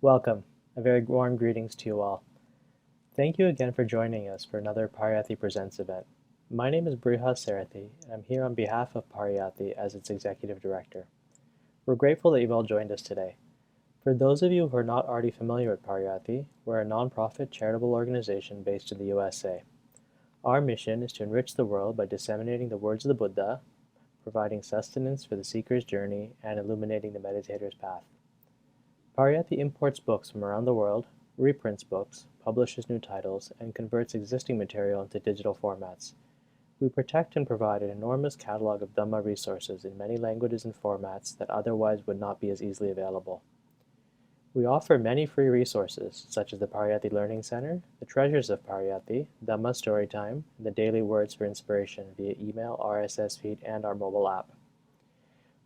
Welcome. A very warm greetings to you all. Thank you again for joining us for another Pariyatti Presents event. My name is Brihas Sarathi, and I'm here on behalf of Pariyatti as its Executive Director. We're grateful that you've all joined us today. For those of you who are not already familiar with Pariyatti, we're a nonprofit charitable organization based in the USA. Our mission is to enrich the world by disseminating the words of the Buddha, providing sustenance for the seeker's journey, and illuminating the meditator's path. Pariyatti imports books from around the world, reprints books, publishes new titles, and converts existing material into digital formats. We protect and provide an enormous catalog of Dhamma resources in many languages and formats that otherwise would not be as easily available. We offer many free resources, such as the Pariyatti Learning Center, the Treasures of Pariyatti, Dhamma Storytime, and the Daily Words for Inspiration via email, RSS feed, and our mobile app.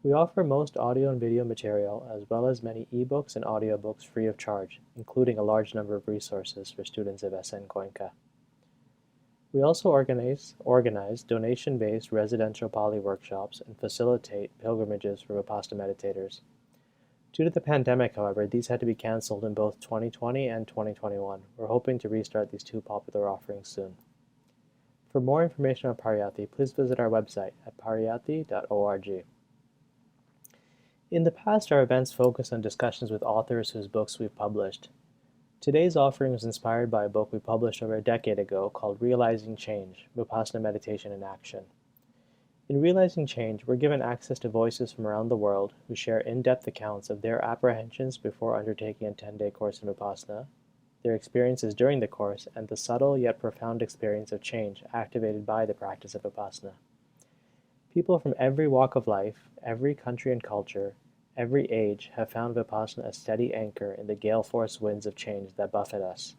We offer most audio and video material, as well as many ebooks and audiobooks free of charge, including a large number of resources for students of SN Goenka. We also organize donation-based residential Pali workshops and facilitate pilgrimages for Vipassana meditators. Due to the pandemic, however, these had to be cancelled in both 2020 and 2021. We're hoping to restart these two popular offerings soon. For more information on Pariyatti, please visit our website at pariyatti.org. In the past, our events focused on discussions with authors whose books we've published. Today's offering was inspired by a book we published over a decade ago called Realizing Change, Vipassana Meditation in Action. In Realizing Change, we're given access to voices from around the world who share in-depth accounts of their apprehensions before undertaking a 10-day course in Vipassana, their experiences during the course, and the subtle yet profound experience of change activated by the practice of Vipassana. People from every walk of life, every country and culture, every age have found Vipassana a steady anchor in the gale-force winds of change that buffet us.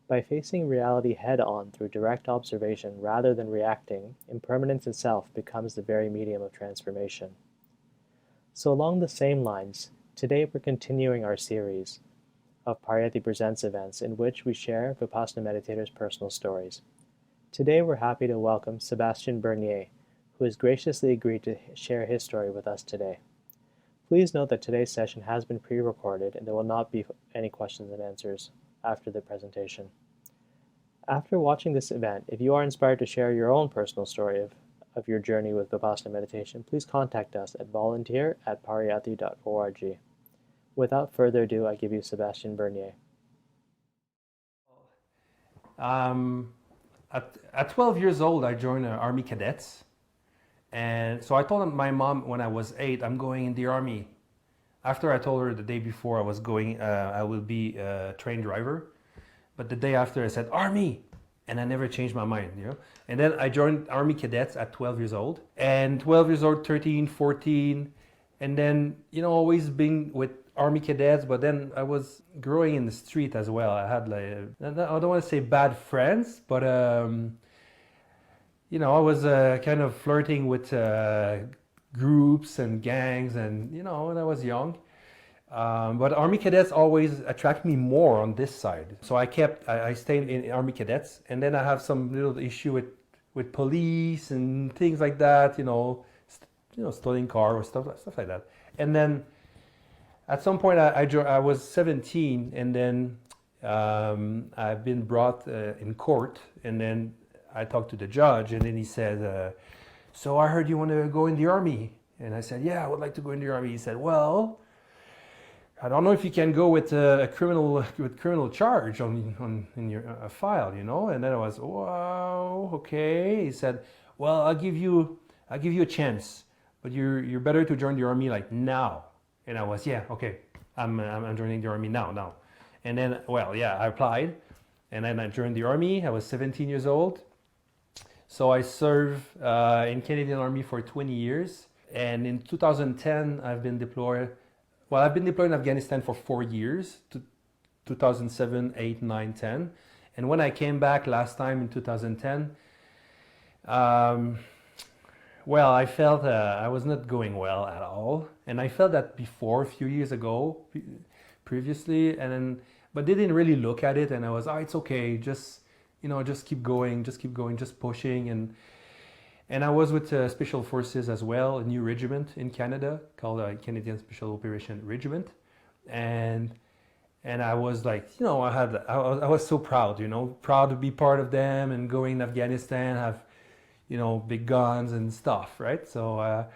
By facing reality head-on through direct observation rather than reacting, impermanence itself becomes the very medium of transformation. So along the same lines, today we're continuing our series of Pariyatti Presents events in which we share Vipassana meditators' personal stories. Today we're happy to welcome Sébastian Bernier, who has graciously agreed to share his story with us today. Please note that today's session has been pre-recorded and there will not be any questions and answers after the presentation. After watching this event, if you are inspired to share your own personal story of your journey with Vipassana meditation, please contact us at volunteer@pariyatti.org. Without further ado, I give you Sébastian Bernier. At 12 years old, I joined Army Cadets. And so I told my mom when I was 8, I'm going in the Army. After I told her the day before I was going, I will be a train driver. But the day after I said, Army! And I never changed my mind, you know. And then I joined Army Cadets at 12 years old. And 12 years old, 13, 14. And then, you know, always being with Army Cadets. But then I was growing in the street as well. I had like, I don't want to say bad friends, but you know, I was kind of flirting with groups and gangs, and you know, when I was young. But Army Cadets always attract me more on this side. So I stayed in Army Cadets, and then I have some little issue with police and things like that. You know, stealing car or stuff like that. And then at some point I was 17, and then I've been brought in court, and then I talked to the judge, and then he said, so I heard you want to go in the Army. And I said, yeah, I would like to go in the Army. He said, well, I don't know if you can go with a criminal charge in your file, you know. And then I was, wow, okay. He said, well, I'll give you a chance, but you're better to join the Army like now. And I was, yeah, okay, I'm joining the Army now. And then, well, yeah, I applied, and then I joined the Army. I was 17 years old. So I served in Canadian Army for 20 years. And in 2010, I've been deployed in Afghanistan for 4 years, 2007, 8, 9, 10. And when I came back last time in 2010, well, I felt I was not going well at all. And I felt that before, a few years ago, previously, but they didn't really look at it. And I was, it's okay, just keep going, just pushing. And I was with Special Forces as well, a new regiment in Canada called Canadian Special Operation Regiment. And And I was like, I was so proud, proud to be part of them and going to Afghanistan, have, big guns and stuff, right? So,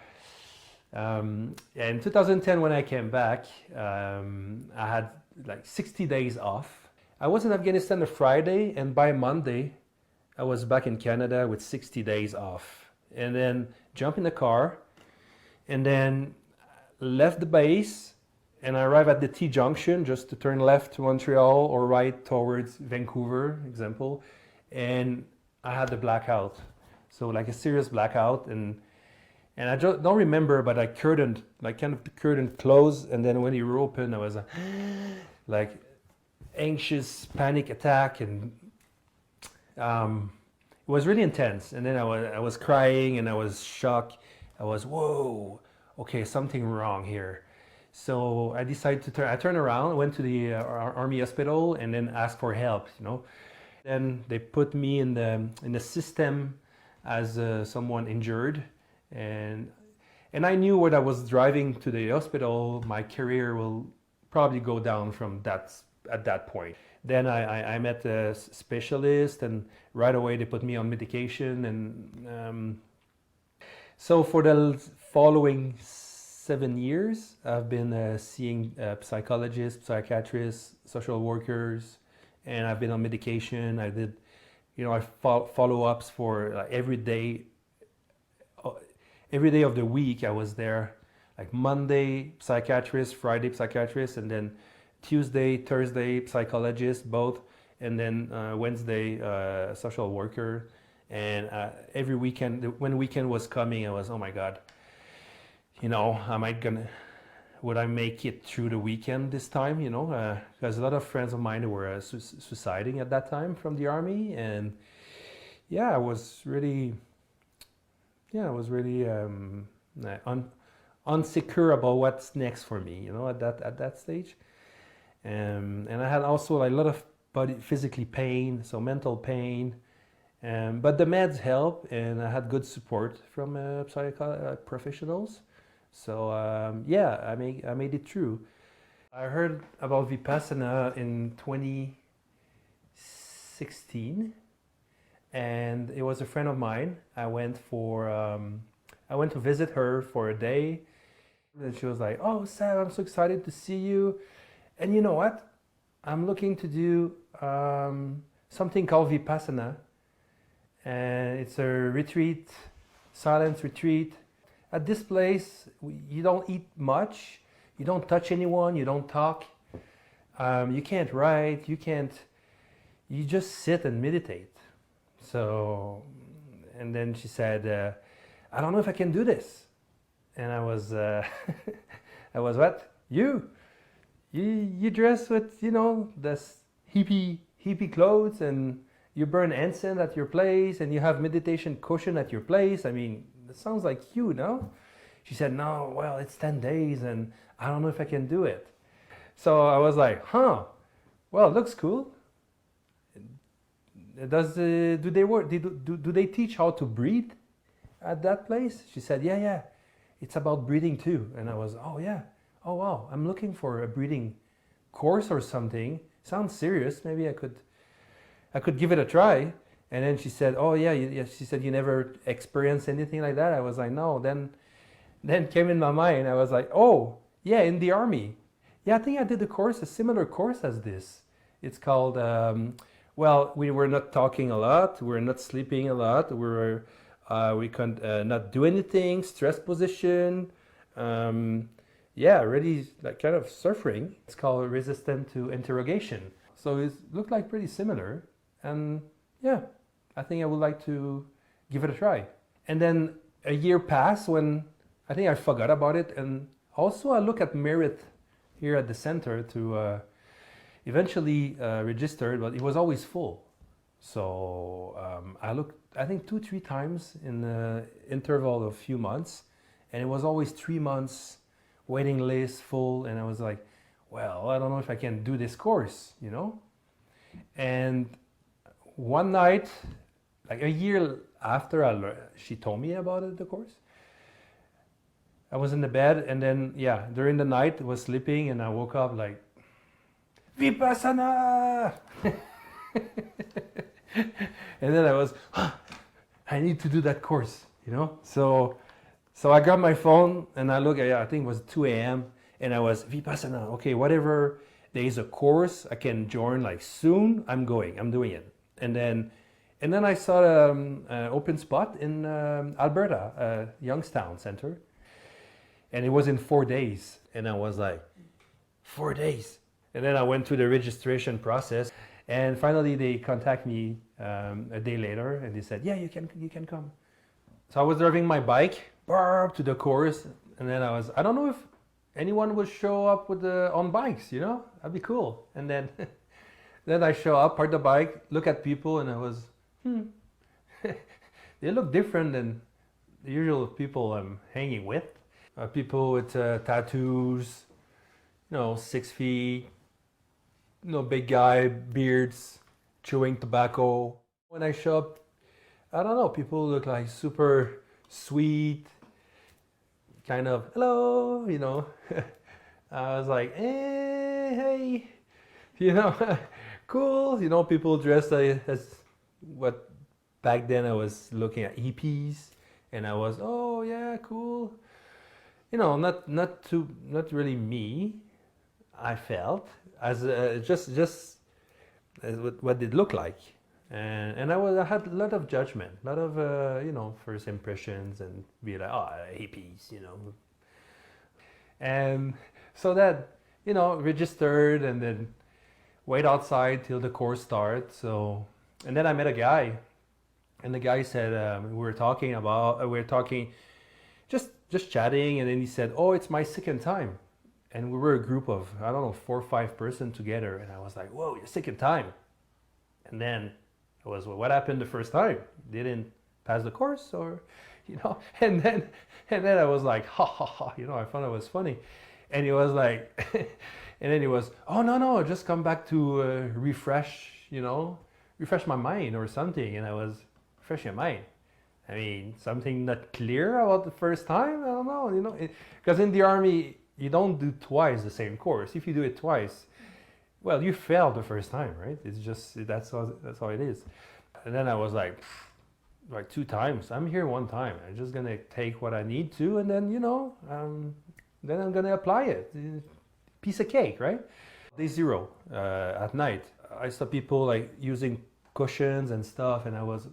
in 2010, when I came back, I had like 60 days off. I was in Afghanistan a Friday, and by Monday, I was back in Canada with 60 days off. And then jump in the car, and then left the base, and I arrived at the T junction just to turn left to Montreal or right towards Vancouver, example, and I had the blackout. So like a serious blackout, and I just don't remember, but I curtained, like kind of the curtain closed, and then when it opened, I was like anxious panic attack, and it was really intense. And then I was crying, and I was shocked. I was, whoa, okay, something wrong here. So I decided to turn around, went to the army hospital, and then asked for help. Then they put me in the system as someone injured, and I knew when I was driving to the hospital, my career will probably go down from that at that point. Then I met a specialist, and right away they put me on medication, and so for the following 7 years, I've been seeing psychologists, psychiatrists, social workers, and I've been on medication. I did, I follow-ups for every day. Every day of the week, I was there. Like Monday, psychiatrist, Friday, psychiatrist, and then Tuesday, Thursday, psychologist, both, and then Wednesday, social worker. And every weekend, when weekend was coming, I was, oh my God, would I make it through the weekend this time? Because a lot of friends of mine were suiciding at that time from the army, and I was really unsecure about what's next for me, at that stage. And I had also a lot of physically pain, so mental pain. But the meds help, and I had good support from professionals. So I made it through. I heard about Vipassana in 2016, and it was a friend of mine. I went to visit her for a day, and she was like, "Oh, Sam, I'm so excited to see you. And you know what? I'm looking to do something called Vipassana, and it's a retreat, silence retreat. At this place, you don't eat much, you don't touch anyone, you don't talk, you can't write, you just sit and meditate." So, and then she said, "I don't know if I can do this." And I was, what? You dress with, this hippie clothes, and you burn incense at your place, and you have meditation cushion at your place. I mean, that sounds like you, no? She said, "No, well, it's 10 days, and I don't know if I can do it." So I was like, well, it looks cool. Do they work? Do they teach how to breathe at that place? She said, yeah, it's about breathing too. And I was, oh yeah, oh wow, I'm looking for a breathing course or something. Sounds serious. Maybe I could give it a try. And then she said, "Oh yeah." She said, "You never experienced anything like that?" I was like, "No." Then came in my mind. I was like, "Oh yeah, in the army. Yeah, I think I did a similar course as this. It's called. Well, we were not talking a lot. We were not sleeping a lot. We couldn't not do anything. Stress position. Really like kind of suffering. It's called resistant to interrogation. So it looked like pretty similar, and yeah, I think I would like to give it a try." And then a year passed when I think I forgot about it, and also I look at merit here at the center to eventually register, but it was always full. So I looked, I think 2-3 times in the interval of a few months, and it was always 3 months waiting list full, and I was like, well, I don't know if I can do this course, And one night, like a year after she told me about it, the course, I was in the bed, and then during the night I was sleeping, and I woke up like Vipassana! And then I was, I need to do that course, you know? So I got my phone and I look at, I think it was 2 a.m. and I was, Vipassana, okay, whatever, there is a course I can join like soon, I'm doing it. And then I saw an open spot in Alberta, Youngstown Center. And it was in 4 days. And I was like, 4 days. And then I went through the registration process. And finally they contact me a day later and they said, yeah, you can come. So I was driving my bike to the course. And then I don't know if anyone would show up on bikes, you know, that'd be cool. And then, then I show up, park the bike, look at people and I was, they look different than the usual people I'm hanging with. People with tattoos, 6 feet, big guy, beards, chewing tobacco. When I show up, I don't know, people look like super sweet, kind of, hello, I was like, hey, cool, people dressed as what back then I was looking at hippies, and I was, oh yeah, cool. Not really me. I felt as just as what it looked like, and I had a lot of judgment, a lot of first impressions, and be like, oh, hippies, and so that registered, and then wait outside till the course starts. So, and then I met a guy, and the guy said we were talking just chatting, and then he said, oh, it's my second time. And we were a group of, I don't know, 4 or 5 person together. And I was like, whoa, your second time. And then it was, well, what happened the first time? Didn't pass the course, or, and then I was like, ha, ha, ha, I thought it was funny. And he was like, and then he was, oh, no, just come back to refresh my mind or something. And I was, refresh your mind. I mean, something not clear about the first time? I don't know, because in the army, you don't do twice the same course. If you do it twice, well, you failed the first time, right? It's just, that's how it is. And then I was like 2 times. I'm here 1 time. I'm just gonna take what I need to, and then, then I'm gonna apply it. Piece of cake, right? Day 0, at night, I saw people like using cushions and stuff, and I was,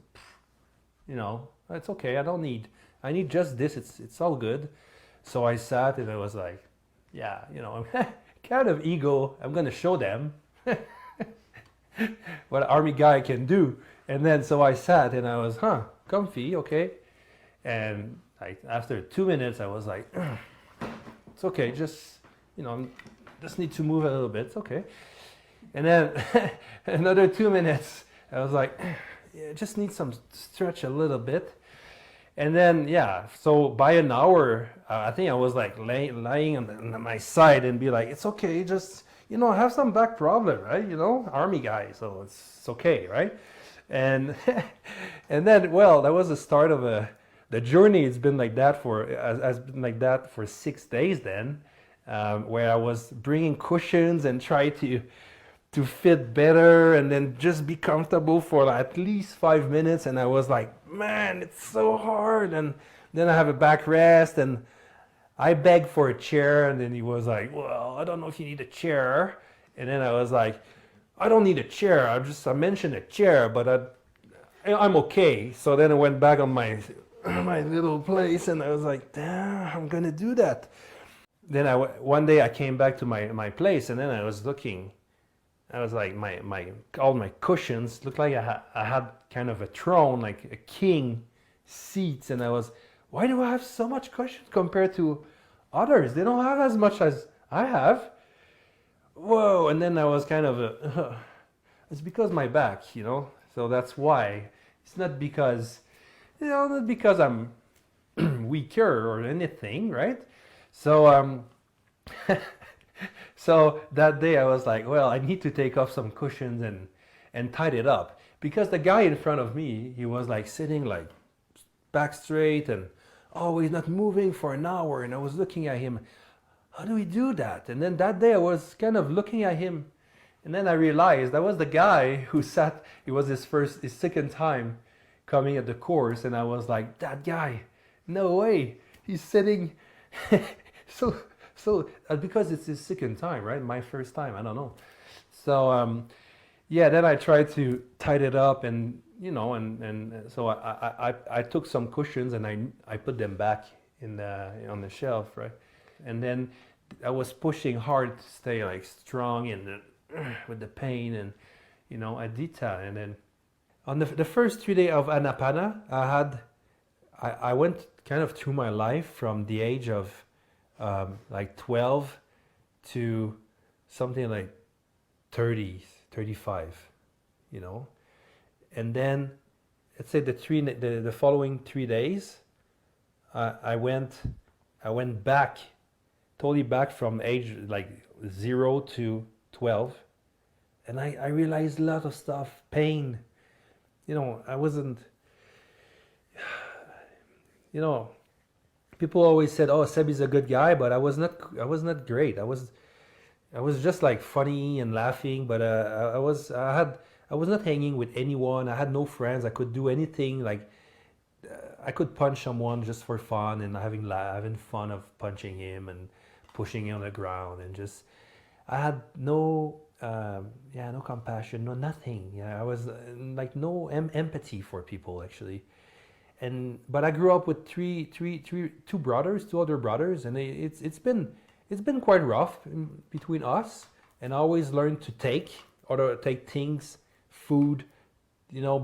it's okay, I need just this, it's all good. So I sat and I was like, yeah, kind of ego, I'm gonna show them what an army guy can do. And then so I sat and I was, comfy, okay. And like after 2 minutes I was like, it's okay, just, just need to move a little bit, it's okay. And then another 2 minutes, I was like, yeah, just need some stretch a little bit. And then, yeah, so by an hour, I think I was like lying on my side and be like, it's okay, just, I have some back problem, right? Army guy, so it's okay, right? And and then, well, that was the start of the journey. It's been like that has been like that for 6 days then, where I was bringing cushions and try to fit better, and then just be comfortable for at least 5 minutes. And I was like, man, it's so hard. And then I have a backrest, and I begged for a chair, and then he was like, well, I don't know if you need a chair. And then I was like, I don't need a chair, I mentioned a chair, but I'm okay. So then I went back on my little place, and I was like, damn, I'm gonna do that. Then one day I came back to my place, and then I was looking. I was like, all my cushions looked like I had kind of a throne, like a king seats, and I was, why do I have so much cushions compared to others? They don't have as much as I have. Whoa! And then I was kind of, it's because my back, so that's why. It's not because, not because I'm weaker or anything, right? So, so that day I was like, well, I need to take off some cushions and tied it up, because the guy in front of me, he was like sitting like back straight, and oh, he's not moving for an hour. And I was looking at him, how do we do that? And then that day I was kind of looking at him And then I realized that was the guy who sat, it was his second time coming at the course, and I was like, that guy, no way, he's sitting, so because it's his second time, right? My first time, I don't know. So yeah, then I tried to tidy it up, and and so I took some cushions and I put them back in on the shelf, right? And then I was pushing hard to stay like strong and with the pain, and I did that. And then on the first 3 days of Anapana, I went kind of through my life from the age of like 12 to something like 30, 35, and then let's say the following 3 days, I went back, totally back from age like 0 to 12, and I realized a lot of stuff, pain. I wasn't, people always said, "Oh, Sebi's a good guy," but I was not great. I was just like funny and laughing, but I was not hanging with anyone. I had no friends. I could do anything. Like I could punch someone just for fun, and having fun of punching him and pushing him on the ground, and just I had no no compassion, no nothing. I was like no empathy for people actually. But I grew up with two other brothers, and it's been quite rough between us. And I always learned to take things, food,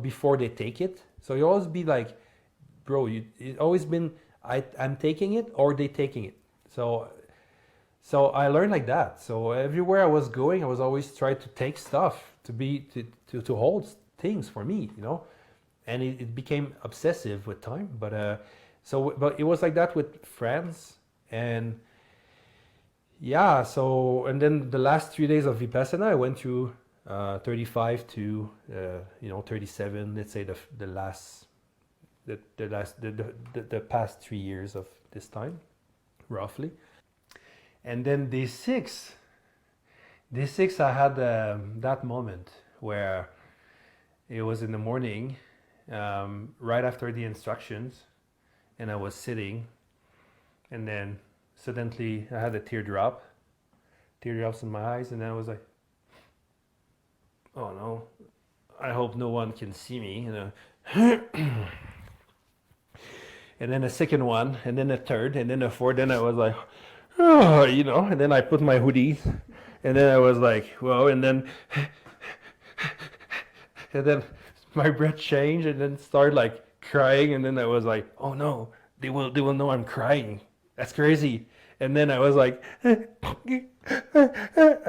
before they take it. So you always be like, bro, it always been I'm taking it or they taking it. So I learned like that. So everywhere I was going, I was always trying to take stuff to hold things for me, and it became obsessive with time. But it was like that with friends, and yeah. So and then the last 3 days of Vipassana, I went through 35 to 37. Let's say the past 3 years of this time, roughly. And then day six, I had that moment where it was in the morning, right after the instructions, and I was sitting, and then suddenly I had a teardrops in my eyes, and then I was like, oh no, I hope no one can see me, and then a second one, and then a third, and then a fourth, then I was like, oh, and then I put my hoodie, and then I was like, whoa, and then my breath changed, and then started like crying, and then I was like, oh no, they will know I'm crying. That's crazy. And then I was like, and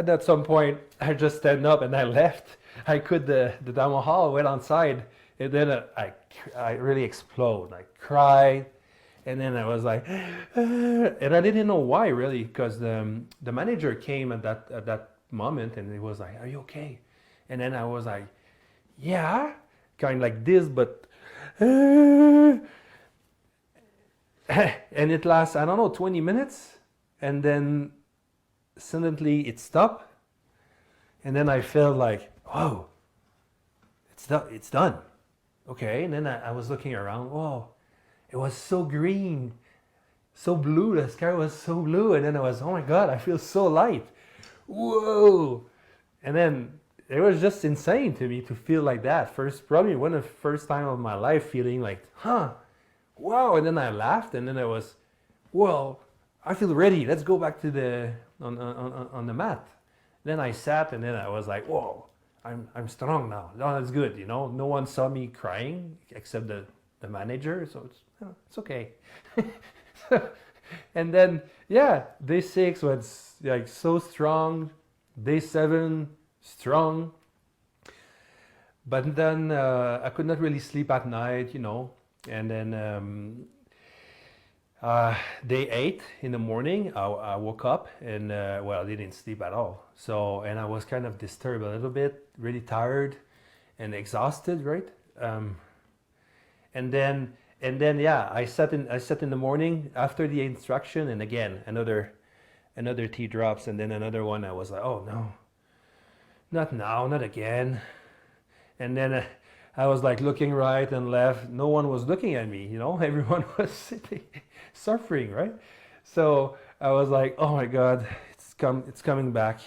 at some point I just stand up and I left. I quit the Dhamma hall, went outside, and then I really explode. I cried. And then I was like, and I didn't know why really, because the manager came at that moment, and he was like, "Are you okay?" And then I was like, "Yeah," kind of like this, but and it lasts, I don't know, 20 minutes, and then suddenly it stopped, and then I felt like, "Oh, it's done." Okay, and then I was looking around. Whoa. It was so green, so blue. The sky was so blue. And then I was, oh my God, I feel so light. Whoa. And then it was just insane to me to feel like that. Probably one of the first time of my life feeling like, wow. And then I laughed, and then I was, well, I feel ready. Let's go back to on the mat. Then I sat, and then I was like, whoa, I'm strong now. No, that's good. No one saw me crying except the manager, so it's okay. And then day 6 was like so strong. Day 7 strong. But then I could not really sleep at night, And then day 8 in the morning, I woke up, and I didn't sleep at all. So, and I was kind of disturbed a little bit, really tired and exhausted, right? And then I sat in the morning after the instruction, and again another teardrops, and then another one. I was like, oh not now, not again. And then I was like looking right and left. No one was looking at me, everyone was sitting, suffering, right? So I was like, oh my God, it's coming back.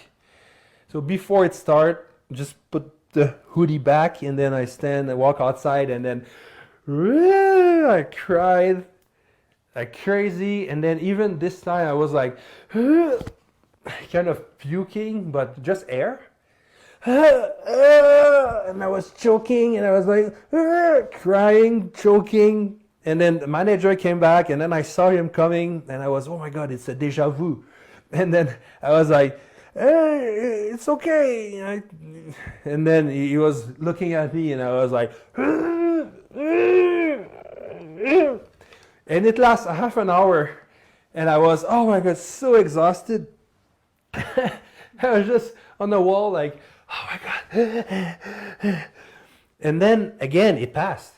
So before it started, just put the hoodie back, and then I stand and walk outside, and then I cried like crazy. And then even this time I was like kind of puking, but just air. And I was choking, and I was like crying, choking. And then the manager came back, and then I saw him coming, and I was, oh my God, it's a déjà vu. And then I was like, hey, it's okay. And then he was looking at me, and I was like, and it lasted half an hour, and I was, oh my God, so exhausted. I was just on the wall like, oh my God. And then again, it passed.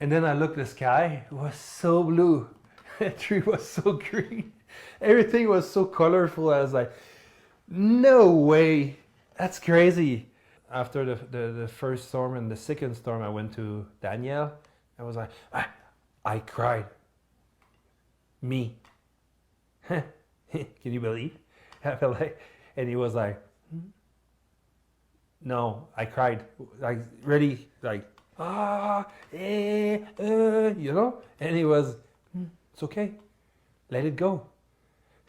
And then I looked at the sky, it was so blue. The tree was so green. Everything was so colorful. I was like, no way, that's crazy. After the first storm and the second storm, I went to Daniel. I was like, I cried. Me. Can you believe? I felt like, and he was like, no, I cried, like really, like and he was, it's okay, let it go.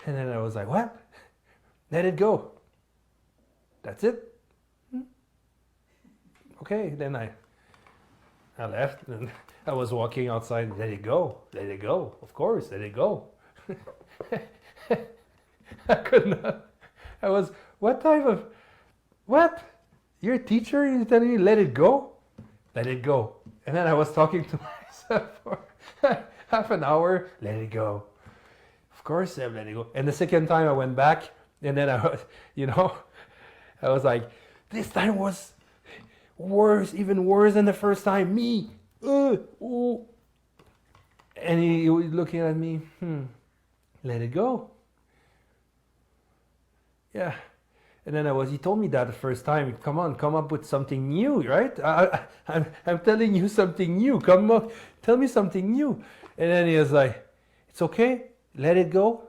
And then I was like, what? Let it go. That's it. Okay. Then I left, and I was walking outside. Let it go. Let it go. Of course, let it go. I could not. I was, what type of, what? You're a teacher, you're telling me let it go? Let it go. And then I was talking to myself for half an hour. Let it go. Of course I let it go. And the second time I went back, and then I was, I was like, this time was worse, even worse than the first time. Me. And he was looking at me. Let it go. Yeah. And then he told me that the first time, come on, come up with something new, right? I'm telling you something new. Come on, tell me something new. And then he was like, it's okay, let it go.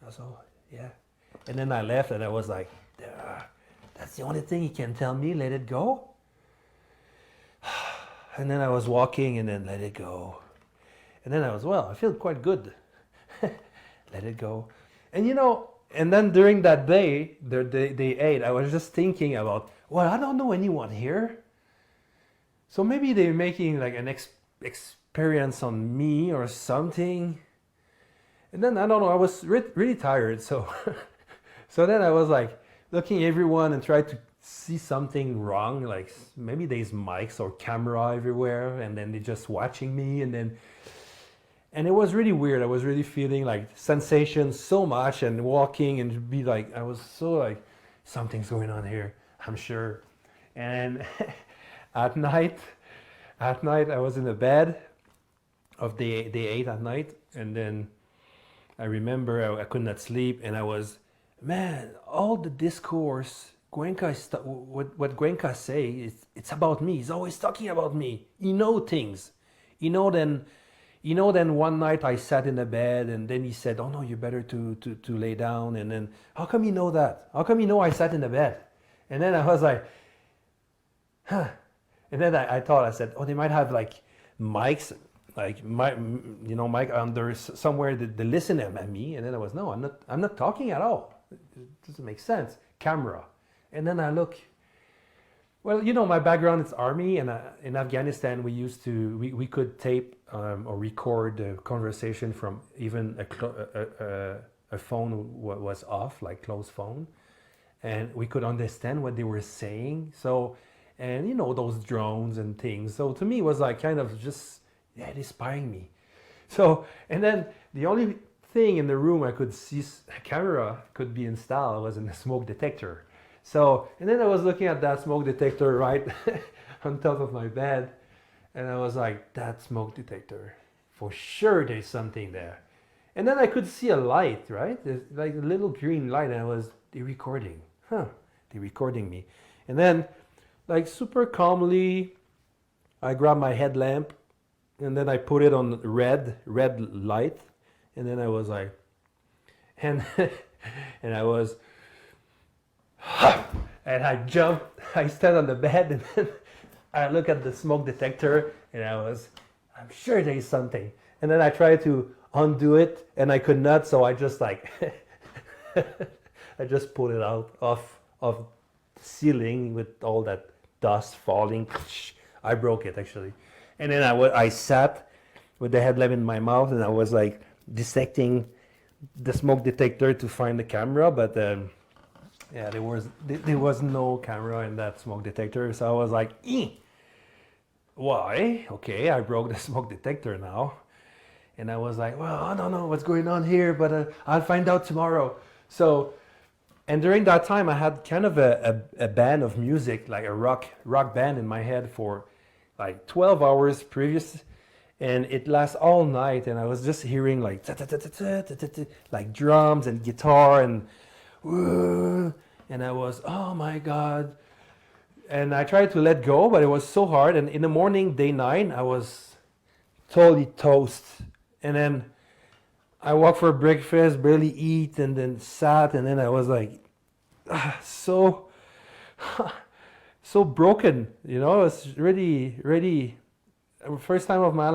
I was like, yeah. And then I left, and I was like, that's the only thing he can tell me, let it go. And then I was walking, and then let it go. And then I was, I feel quite good. Let it go. And and then during that day, day 8, I was just thinking about, I don't know anyone here. So maybe they're making like an experience on me or something. And then, I don't know, I was really tired. So then I was like looking at everyone and tried to see something wrong. Like maybe there's mics or camera everywhere, and then they're just watching me. And it was really weird. I was really feeling like sensations so much, and walking and be like, I was so like, something's going on here, I'm sure. And at night I was in the bed of day 8 at night, and then I remember I could not sleep, and I was, man, all the discourse, what Goenka say, it's about me. He's always talking about me. He knows things. Then one night I sat in the bed, and then he said, oh no, you better to lay down. And then, how come you know that? How come you know I sat in the bed? And then I was like, huh. And then I thought, I said, oh, they might have like mics, like mic under somewhere that they listen at me. And then I was, no, I'm not talking at all. It doesn't make sense. Camera. And then I look. Well, my background is army, and in Afghanistan we could tape or record the conversation from even a phone was off, like closed phone, and we could understand what they were saying. So, and those drones and things. So to me, it was like kind of just they're spying me. So, and then the only thing in the room I could see a camera could be installed was in the smoke detector. So, and then I was looking at that smoke detector right on top of my bed, and I was like, that smoke detector, for sure there's something there. And then I could see a light, right? There's like a little green light, and they're recording. They're They're recording me. And then, like super calmly, I grab my headlamp and then I put it on red light. And then I was like, and and I was, and I jumped, I stand on the bed and then I look at the smoke detector and I'm sure there's something. And then I tried to undo it and I could not, so I just like, I just pulled it out of the ceiling with all that dust falling. I broke it actually. And then I sat with the headlamp in my mouth and I was like dissecting the smoke detector to find the camera, but yeah, there was no camera in that smoke detector. So I was like, why? Okay, I broke the smoke detector now. And I was like, well, I don't know what's going on here, but I'll find out tomorrow. So, and during that time, I had kind of a band of music, like a rock band in my head for like 12 hours previous. And it lasts all night. And I was just hearing like, like drums and guitar and I was, oh my God. And I tried to let go, but it was so hard. And in the morning, day 9, I was totally toast. And then I walked for breakfast, barely eat, and then sat. And then I was like, so broken, you know. It's really first time of my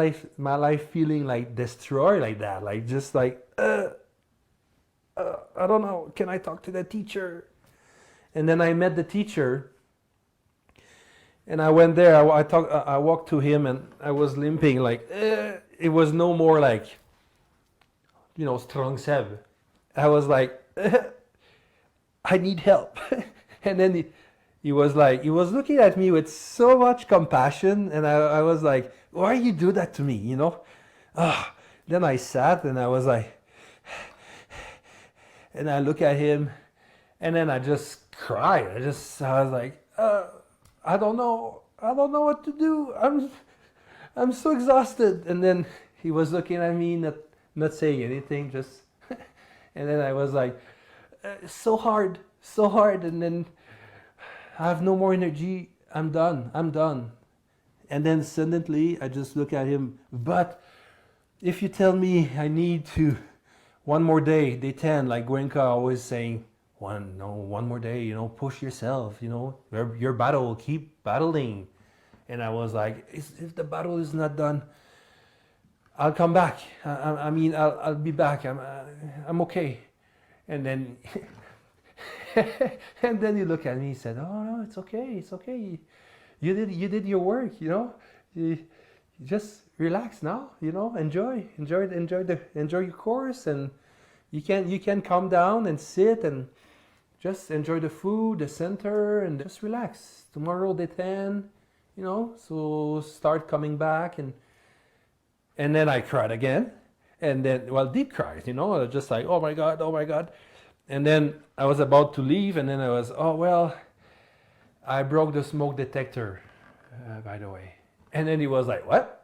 life feeling like destroyed like that, like just like I don't know, can I talk to the teacher? And then I met the teacher and I went there. I walked to him and I was limping like it was no more like, you know, strong Seb. I was like I need help. And then he was looking at me with so much compassion, and I was like, why you do that to me, you know? Then I sat and I was like, and I look at him, and then I just cried. I was like, I don't know what to do. I'm so exhausted. And then he was looking at me, not saying anything, just, and then I was like, so hard. And then I have no more energy. I'm done. And then suddenly I just look at him. But if you tell me I need to, one more day, day 10, like Gwenka always saying, one more day, you know, push yourself, you know, your battle, keep battling. And I was like, if the battle is not done, I'll come back. I'll be back. I'm okay. And then and then he looked at me. He said, "Oh no, it's okay. You did your work. You know. You just relax now. You know, enjoy your course, and you can calm down and sit and just enjoy the food, the center, and just relax. Tomorrow day 10, you know. So start coming back and then I cried again, and then deep cried. You know, just like oh my god. And then I was about to leave, and then I was, I broke the smoke detector, by the way. And then he was like, what?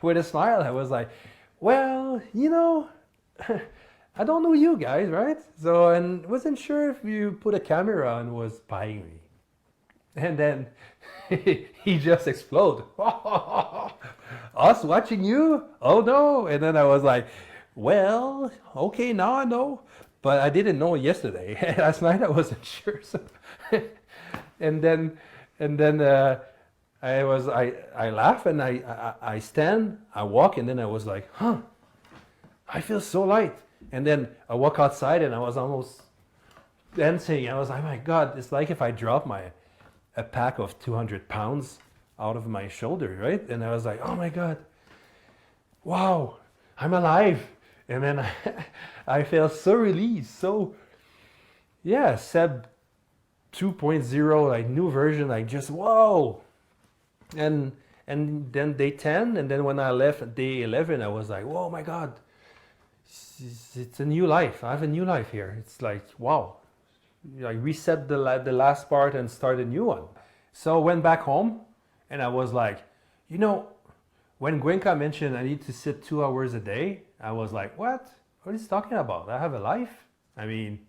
With a smile, I was like, well, you know, I don't know you guys, right? So, and wasn't sure if you put a camera and was spying me. And then he just exploded. Us watching you? Oh no. And then I was like, well, okay, now I know. But I didn't know yesterday. Last night I wasn't sure. So and then I laugh and I stand, I walk, and then I was like, I feel so light. And then I walk outside and I was almost dancing. I was like, oh my God, it's like if I drop a pack of 200 pounds out of my shoulder, right? And I was like, oh my God, wow, I'm alive. And then I felt so released. So yeah, Seb 2.0, like new version, like just whoa. And then day 10, and then when I left at day 11, I was like, oh my God, it's a new life. I have a new life here. It's like, wow. I reset the last part and start a new one. So I went back home and I was like, you know, when Gwenka mentioned I need to sit 2 hours a day, I was like, what? What is he talking about? I have a life. I mean,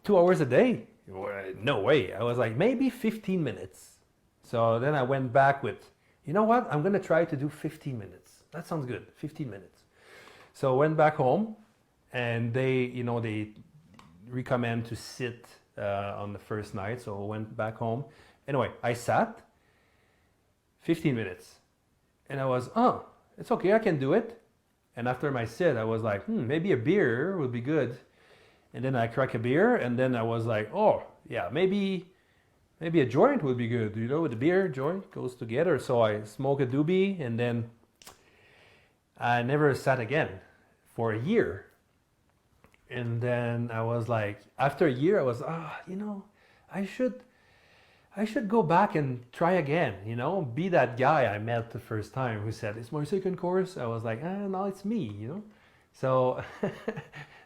2 hours a day. No way. I was like, maybe 15 minutes. So then I went back with, you know what? I'm going to try to do 15 minutes. That sounds good. 15 minutes. So I went back home, and they recommend to sit on the first night. So I went back home. Anyway, I sat 15 minutes, and I was, it's okay, I can do it. And after my sit, I was like, maybe a beer would be good. And then I cracked a beer, and then I was like, oh yeah, maybe a joint would be good. With the beer, joint goes together. So I smoked a doobie, and then I never sat again for a year. And then I was like, after a year, I was, I should go back and try again, be that guy I met the first time who said, it's my second course. I was like, no, it's me, So,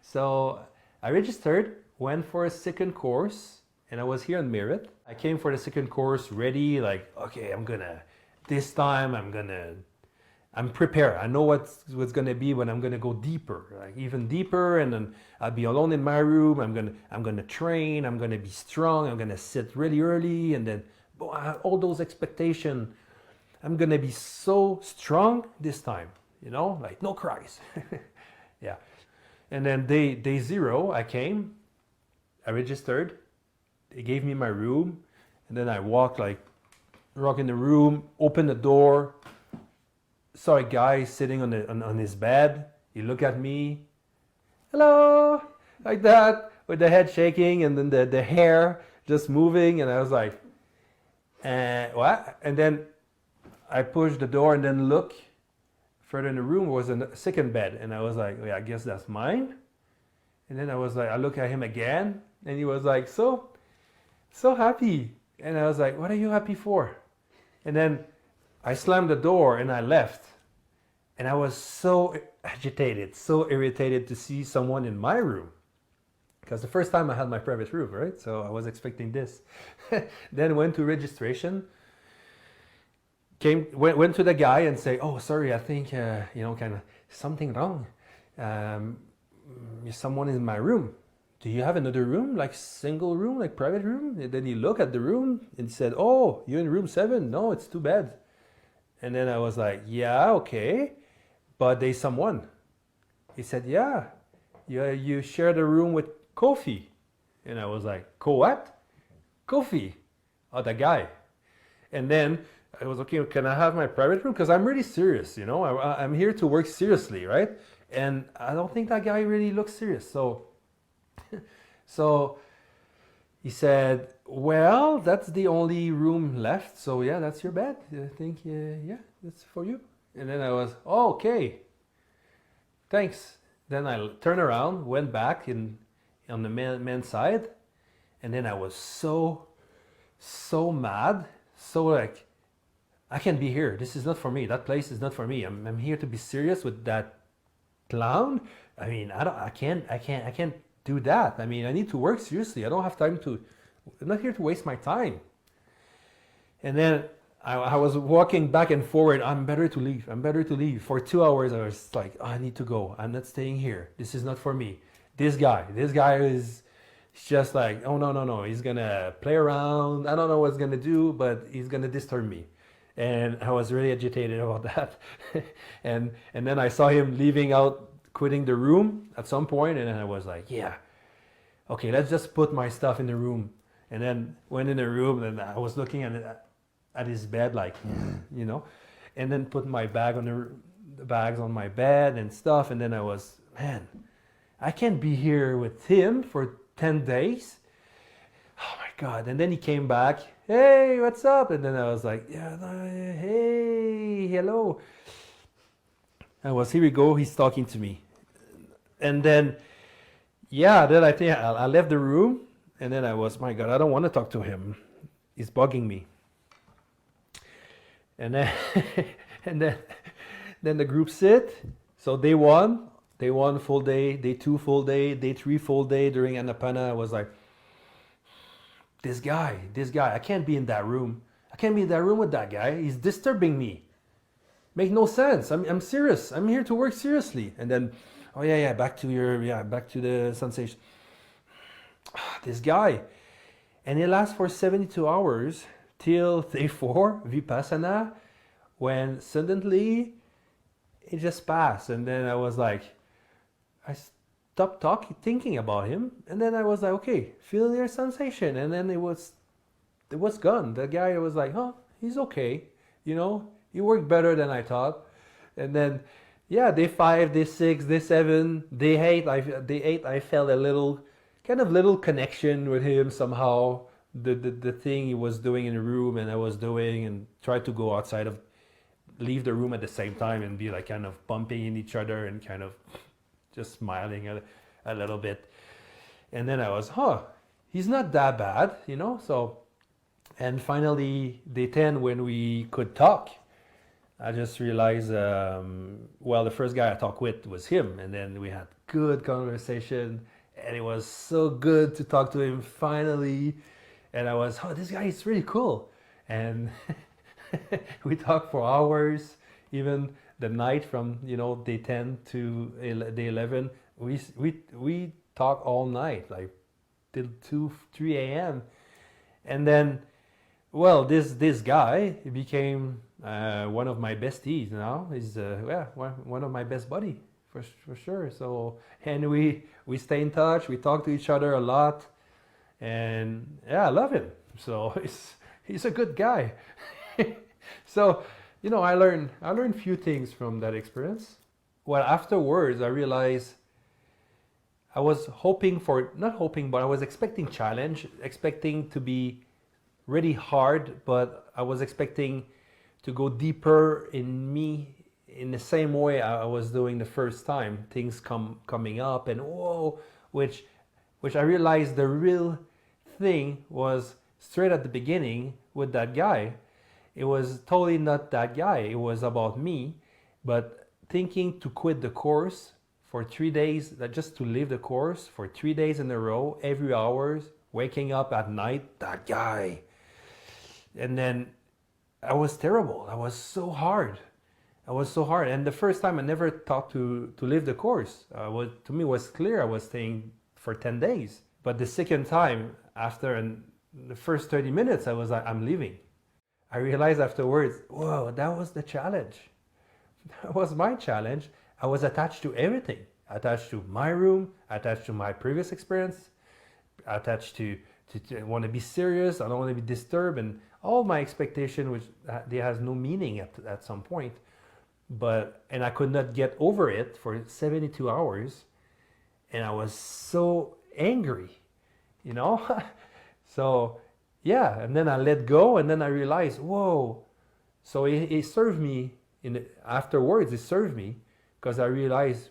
so I registered, went for a second course, and I was here in Merritt. I came for the second course ready, like, okay, this time I'm prepared. I know what's gonna be when I'm gonna go deeper, like even deeper, and then I'll be alone in my room. I'm gonna train. I'm gonna be strong. I'm gonna sit really early, and then all those expectations. I'm gonna be so strong this time, like no cries. Yeah. And then day 0, I came. I registered. They gave me my room, and then I walked in the room, opened the door. Saw a guy sitting on his bed. He looked at me, hello, like that, with the head shaking, and then the hair just moving, and I was like, what? And then I pushed the door, and then look further in the room was a second bed, and I was like, yeah, I guess that's mine. And then I was like, I look at him again, and he was like, so happy. And I was like, what are you happy for? And then I slammed the door and I left. And I was so agitated, so irritated to see someone in my room. Because the first time I had my private room, right? So I was expecting this. Then went to registration. Went to the guy and say, oh, sorry, I think, kind of something wrong. Someone is in my room. Do you have another room, like single room, like private room? And then he looked at the room and said, oh, you're in room 7? No, it's 2 beds. And then I was like, yeah, okay, but there's someone. He said, yeah, you share the room with Kofi. And I was like, what? Kofi. Oh, the guy. And then I was, okay, can I have my private room? Because I'm really serious, I'm here to work seriously, right? And I don't think that guy really looks serious. So he said, well, that's the only room left. So yeah, that's your bed. I think, yeah, that's for you. And then I was, oh, okay, thanks. Then I turned around, went back on the men's side. And then I was so mad. So like, I can't be here. This is not for me. That place is not for me. I'm here to be serious with that clown. I mean, I can't do that. I mean, I need to work seriously. I don't have time I'm not here to waste my time. And then I was walking back and forward. I'm better to leave. For 2 hours, I was like, I need to go. I'm not staying here. This is not for me. This guy is just like, oh, no. He's going to play around. I don't know what he's going to do, but he's going to disturb me. And I was really agitated about that. and then I saw him quitting the room at some point, and then I was like, yeah, okay, let's just put my stuff in the room. And then went in the room, and I was looking at his bed, like, and then put my the bags on my bed and stuff. And then I was, man, I can't be here with him for 10 days. Oh my God. And then he came back, hey, what's up? And then I was like, yeah, hey, hello. Here we go, he's talking to me. And then, then I think I left the room, and then I was, my God, I don't want to talk to him. He's bugging me. And then, then the group sit. So day 1 full day, day 2 full day, day 3 full day. During Anapana, I was like, this guy, I can't be in that room. I can't be in that room with that guy. He's disturbing me. Make no sense. I'm serious. I'm here to work seriously. And then, back to the sensation. This guy, And it lasts for 72 hours till day 4, Vipassana, when suddenly it just passed. And then I was like, I stopped thinking about him. And then I was like, okay, feel your sensation. And then it was gone. The guy was like, huh, he's okay. You know, he worked better than I thought. And then, yeah, day 5, day 6, day 7, day 8, I felt a little connection with him somehow. The thing he was doing in the room and I was doing, and tried to go outside of, leave the room at the same time and be like kind of bumping in each other and kind of just smiling a little bit. And then I was, he's not that bad, you know? So, and finally, day 10, when we could talk, I just realized, the first guy I talked with was him. And then we had good conversation and it was so good to talk to him finally. And I was, this guy is really cool. And we talked for hours, even the night from, day 10 to day 11. We talked all night, like till 2, 3 a.m. And then, this guy became one of my besties now. He's one of my best buddy for sure. So, and we stay in touch. We talk to each other a lot, and I love him. So he's a good guy. So, I learned few things from that experience. Well, afterwards, I realized I was I was expecting challenge, expecting to be really hard, but I was expecting to go deeper in me in the same way I was doing the first time. Things coming up and which I realized the real thing was straight at the beginning with that guy. It was totally not that guy. It was about me, but thinking to quit the course for 3 days, just to leave the course for 3 days in a row, every hour, waking up at night, that guy. And then I was terrible. I was so hard. And the first time I never thought to leave the course. To me, it was clear I was staying for 10 days. But the second time, after the first 30 minutes, I was like, I'm leaving. I realized afterwards, whoa, that was the challenge. That was my challenge. I was attached to everything. Attached to my room, attached to my previous experience, attached to want to be serious. I don't want to be disturbed, and all my expectation, which there has no meaning at some point. And I could not get over it for 72 hours, and I was so angry, So and then I let go, and then I realized, whoa. So it served me afterwards. It served me because I realized,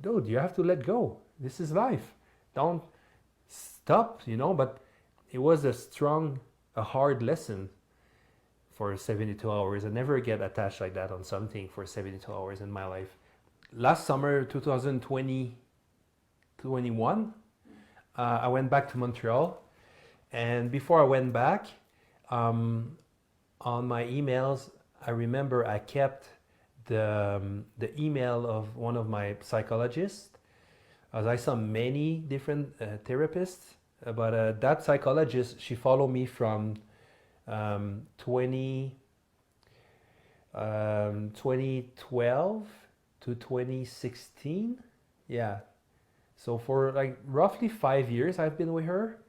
dude, you have to let go. This is life. Don't stop, But it was a hard lesson for 72 hours. I never get attached like that on something for 72 hours in my life. Last summer, 2021, I went back to Montreal. And before I went back, on my emails, I remember I kept the email of one of my psychologists, as I saw many different therapists, but that psychologist, she followed me from 2012 to 2016. Yeah. So for like roughly 5 years, I've been with her.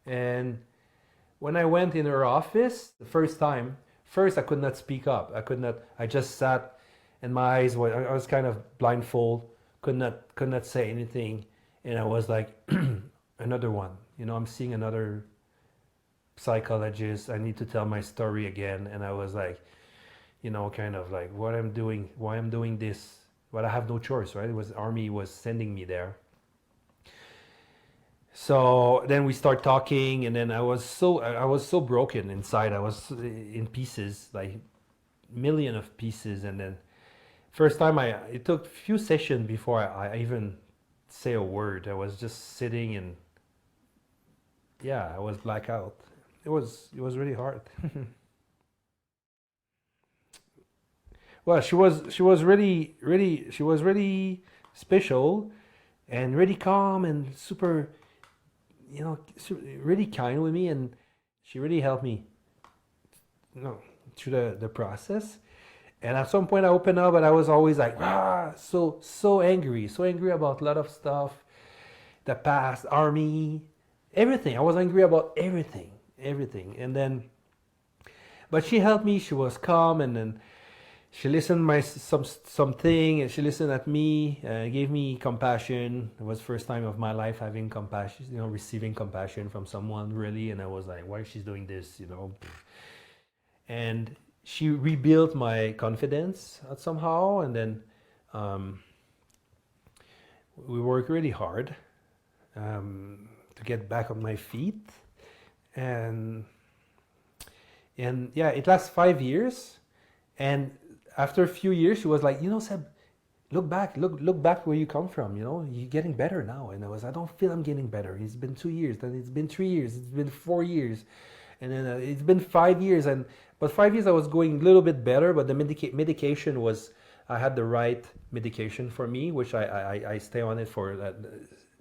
And when I went in her office the first time, I could not speak up. I just sat, and my eyes were, I was kind of blindfold, could not say anything. And I was like, another one, I'm seeing another psychologist. I need to tell my story again. And I was like, kind of like why I'm doing this, but I have no choice, right? It was Army was sending me there. So then we start talking, and then I was so broken inside. I was in pieces, like million of pieces. And then first time it took a few sessions before I even say a word. I was just sitting, and I was blackout. It was really hard. Well, she was really special, and really calm and super really kind with me, and she really helped me, through the process. And at some point I opened up, and I was always like, so angry about a lot of stuff, the past, army, everything. I was angry about everything. And then, but she helped me. She was calm, and then she listened something, and she listened at me, gave me compassion. It was the first time of my life having compassion, receiving compassion from someone really. And I was like, why is she doing this, And she rebuilt my confidence somehow, and then we worked really hard to get back on my feet, and yeah, it lasts 5 years. And after a few years, she was like, Seb, look back where you come from. You're getting better now. And I don't feel I'm getting better. It's been 2 years, then it's been 3 years, it's been 4 years, and then it's been 5 years. But 5 years I was going a little bit better, but the medication was, I had the right medication for me, which I stay on it for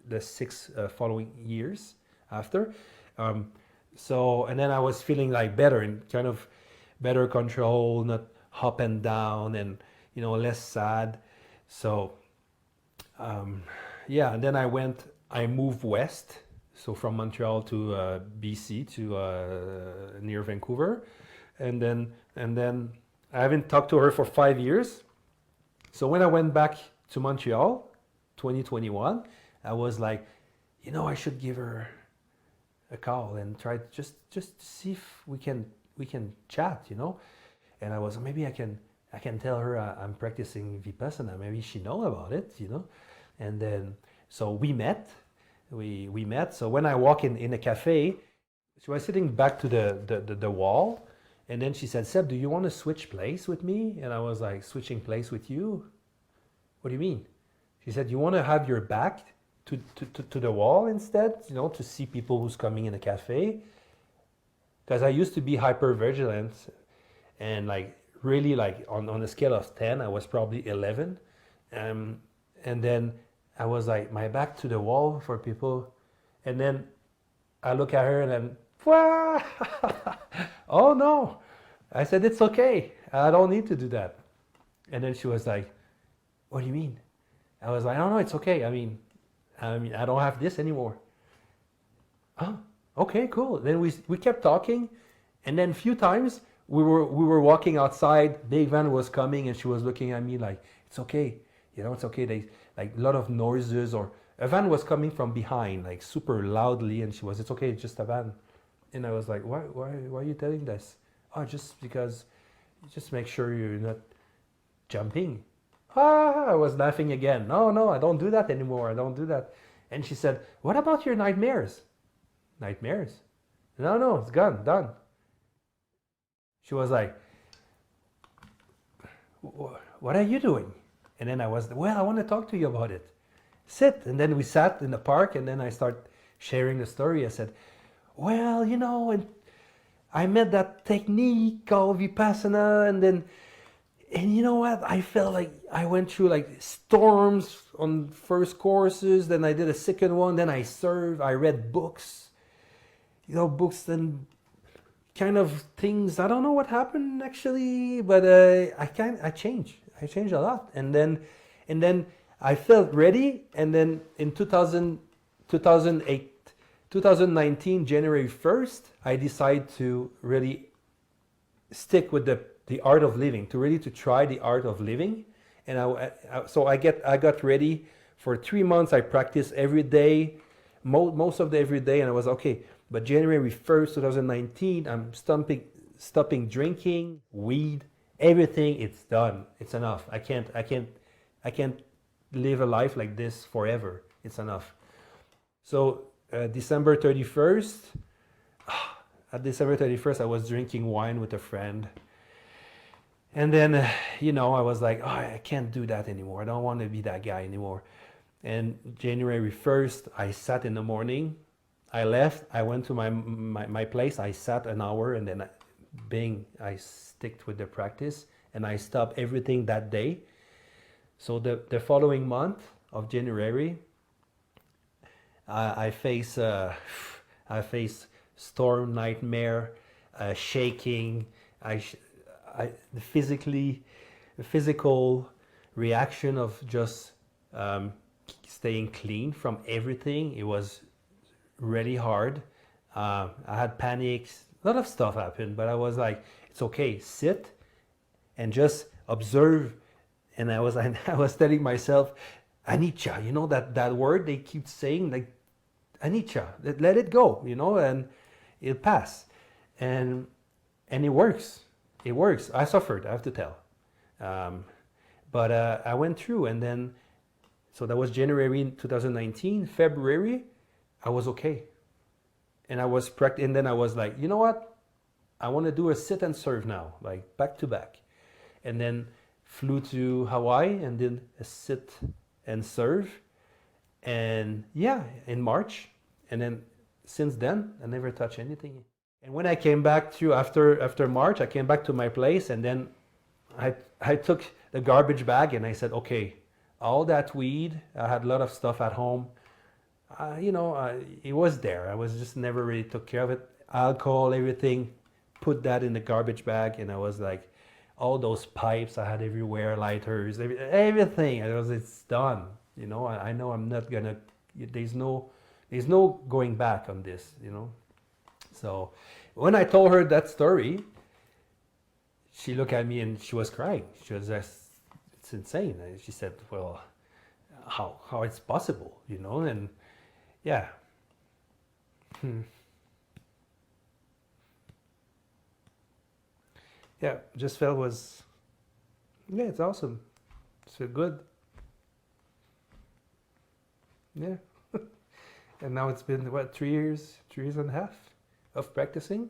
the 6 following years after. So, and then I was feeling like better, and kind of better control, not up and down, and less sad. So yeah, and then I moved west, so from Montreal to BC, to near Vancouver. And then I haven't talked to her for 5 years. So when I went back to Montreal 2021, I was like, I should give her a call and try just to see if we can chat, And I was, maybe I can tell her I'm practicing Vipassana. Maybe she know about it, And then so we met. We met. So when I walk in a cafe, she was sitting back to the wall, and then she said, Seb, do you want to switch place with me? And I was like, switching place with you? What do you mean? She said, you want to have your back to the wall instead, to see people who's coming in a cafe? Because I used to be hyper vigilant, and like really, like on a scale of 10, I was probably 11. And then I was like, my back to the wall for people. And then I look at her, and then, oh no. I said, it's okay. I don't need to do that. And then she was like, what do you mean? I was like, no, it's okay. I mean, I don't have this anymore. Oh, okay, cool. Then we kept talking, and then a few times we were walking outside. Big van was coming, and she was looking at me like, it's okay, it's okay. They like a lot of noises, or a van was coming from behind, like super loudly, and she was, it's okay, it's just a van. And I was like, why are you telling this? Oh, just because, just make sure you're not jumping. I was laughing again. No, I don't do that anymore. I don't do that. And she said, what about your nightmares? Nightmares? No, it's gone, done. She was like, what are you doing? And then I was, well, I want to talk to you about it. Sit. And then we sat in the park, and then I start sharing the story. I said, well, and I met that technique called Vipassana, and you know what? I felt like I went through like storms on first courses, then I did a second one, then I served, I read books, books and kind of things. I don't know what happened actually, but I changed a lot. And then I felt ready, and then in 2019, January 1st, I decided to really stick with the art of living, to try the art of living. And I got ready for 3 months. I practiced every day, most of the every day, and I was okay. But January 1st, 2019, I'm stopping drinking, weed, everything. It's done. It's enough. I can't live a life like this forever. It's enough. So December 31st, at December 31st, I was drinking wine with a friend. And then, I was like, oh, I can't do that anymore. I don't want to be that guy anymore. And January 1st, I sat in the morning. I left. I went to my place. I sat an hour, and then I sticked with the practice, and I stopped everything that day. So the following month of January, I face I face storm nightmare, shaking. I, sh- the the physical reaction of just staying clean from everything. It was really hard. I had panics. A lot of stuff happened, but I was like, it's okay. Sit and just observe. And I was I was telling myself, anicca. You know that word they keep saying, like anicca. Let it go. And it'll pass. And it works. It works. I suffered, I have to tell. Um, but I went through, and then, so that was January 2019. February, I was okay. And and then I was like, you know what? I want to do a sit and serve now, like back to back. And then flew to Hawaii and did a sit and serve. And yeah, in March. And then since then, I never touched anything. And when I came back to after March, I came back to my place, and then I took the garbage bag and I said, okay, all that weed, I had a lot of stuff at home. It was there. I was just never really took care of it. Alcohol, everything, put that in the garbage bag, and I was like, all those pipes I had everywhere, lighters, everything. It's done. I know I'm not gonna. There's no going back on this. So when I told her that story, she looked at me and she was crying. She was just, it's insane. And she said, well, how it's possible, and yeah. Yeah, just felt yeah, it's awesome. It's feel good. Yeah. And now it's been, what, 3 years and a half of practicing.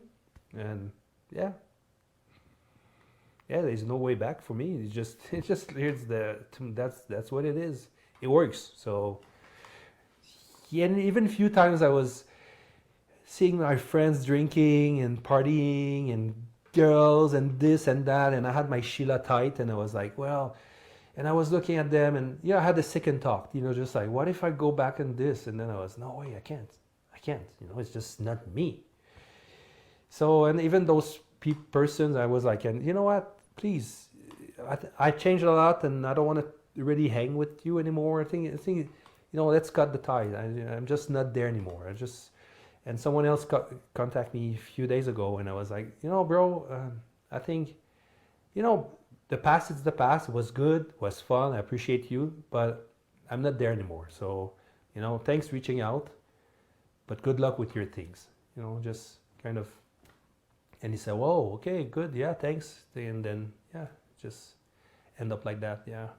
And yeah. Yeah, there's no way back for me. That's what it is. It works. So yeah, and even a few times I was seeing my friends drinking and partying and girls and this and that, and I had my Sheila tight, and I was like, well, and I was looking at them, and I had a second thought, just like, what if I go back on this? And then I was, no way, I can't, it's just not me. So, and even those persons, I was like, and you know what, please, I changed a lot, and I don't want to really hang with you anymore. I think let's cut the ties. I'm just not there anymore. And someone else contacted me a few days ago, and I was like, bro, I think, the past is the past. It was good, was fun. I appreciate you, but I'm not there anymore. So, thanks reaching out, but good luck with your things. Just kind of. And he said, whoa, okay, good, yeah, thanks. And then, yeah, just end up like that, yeah.